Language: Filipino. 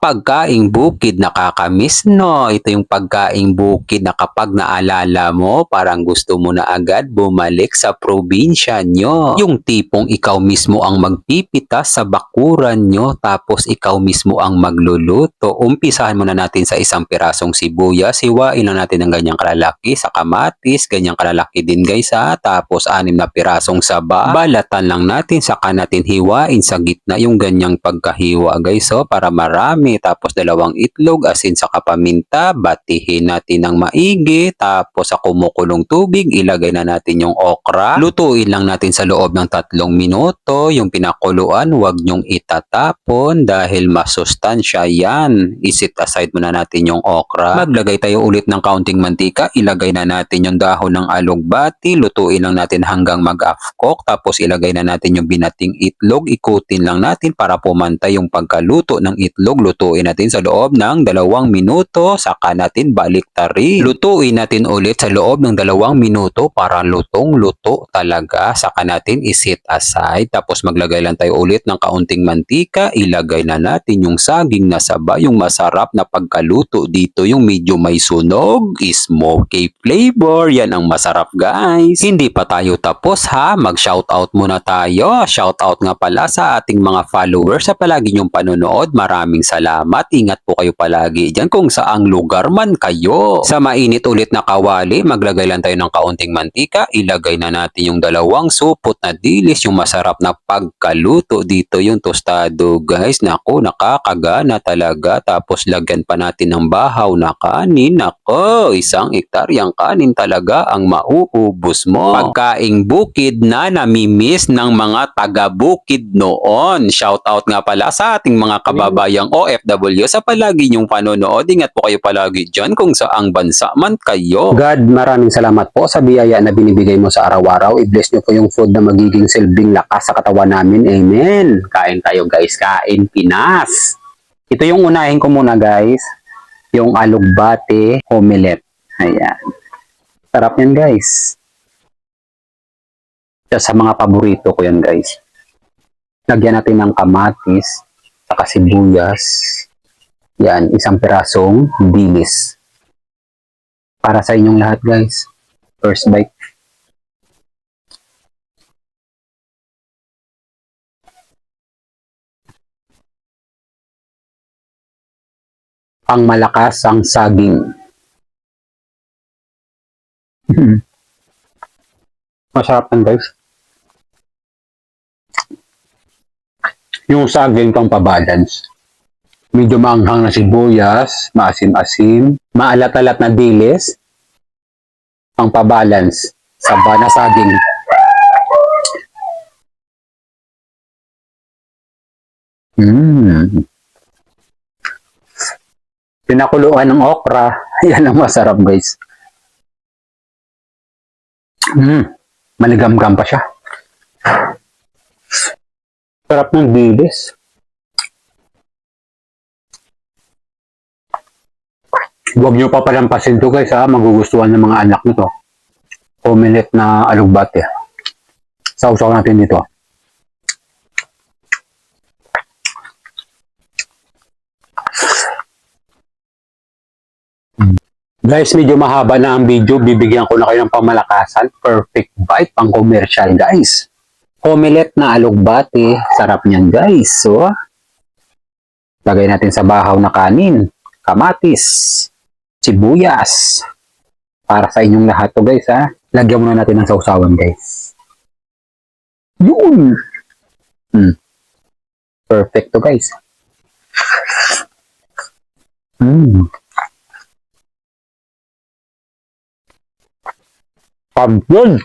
Pagkaing bukid nakakamiss 'no? Ito yung pagkaing bukid na kapag naalala mo parang gusto mo na agad bumalik sa probinsya niyo. Yung tipong ikaw mismo ang magpipitas sa bakuran niyo tapos ikaw mismo ang magluluto. Umpisahan muna natin sa isang pirasong sibuyas, hiwain lang natin ng ganyang kalalaki sa kamatis, ganyang kalalaki din guys ha. Tapos 6 na pirasong saba, balatan lang natin saka natin hiwain sa gitna yung ganyang pagkahiwa guys para marami. Tapos 2 itlog, asin saka paminta, batihin natin ng maigi. Tapos sa kumukulong tubig, ilagay na natin yung okra. Lutuin lang natin sa loob ng 3 minuto. Yung pinakuluan, huwag nyong itatapon dahil masustansya yan. Isit aside muna natin yung okra. Maglagay tayo ulit ng kaunting mantika. Ilagay na natin yung dahon ng alugbati. Lutuin lang natin hanggang mag-half cook. Tapos ilagay na natin yung binating itlog. Ikutin lang natin para pumantay yung pagkaluto ng itlog. Lutuin natin sa loob ng 2 minuto, saka natin baliktarin. Lutuin natin ulit sa loob ng 2 minuto para lutong-luto talaga. Saka natin isit aside. Tapos maglagay lang tayo ulit ng kaunting mantika. Ilagay na natin yung saging na saba, yung masarap na pagkaluto dito, yung medyo may sunog, smoky flavor. Yan ang masarap guys. Hindi pa tayo tapos ha. Mag-shoutout muna tayo. Shoutout nga pala sa ating mga followers sa palagi nyong panonood. Maraming salamat. Ingat po kayo palagi dyan kung saang lugar man kayo. Sa mainit ulit na kawali, maglagay lang tayo ng kaunting mantika. Ilagay na natin yung 2 supot na dilis, yung masarap na pagkaluto dito, yung tostado guys. Naku, nakakagana talaga. Tapos lagyan pa natin ng bahaw na kanin. Naku, 1 hektaryang kanin talaga ang mauubos mo. Pagkaing bukid na namimiss ng mga taga-bukid noon. Shoutout nga pala sa ating mga kababayang OFW sa palagi niyong panonood. Ingat po kayo palagi dyan kung saang bansa man kayo. God, maraming salamat po sa biyaya na binibigay mo sa araw-araw. I-bless niyo po yung food na magiging silbing lakas sa katawan namin. Amen. Kain tayo guys. Kain Pinas. Ito yung unahin ko muna guys. Yung alugbate omelette. Ayan. Sarap yan guys. Sa mga paborito ko yan guys. Lagyan natin ng kamatis, saka sibuyas. Yan, 1 pirasong dilis. Para sa inyong lahat guys. First bite. Ang malakas ang saging. Masarap yan guys. Yung saging pang pabalance. Medyo maanghang na sibuyas, maasim-asim, maalat-alat na dilis, pang pabalance, saba na saging. Pinakuluan ng okra, yan ang masarap guys. Maligam-gam pa siya. Sarap ng dilis. Huwag nyo papalampasin to guys ha. Magugustuhan ng mga anak nito. Omelette na alugbate. Sausaw natin dito. Guys, medyo mahaba na ang video. Bibigyan ko na kayo ng pamalakasan. Perfect bite pang commercial guys. Omelette na alugbate. Sarap niyan guys. So, lagay natin sa bahaw na kanin. Kamatis. Sibuyas. Para sa inyong lahat to guys ha. Lagyan muna natin ng sausawan guys. Yun. Perfect to guys. Pagod.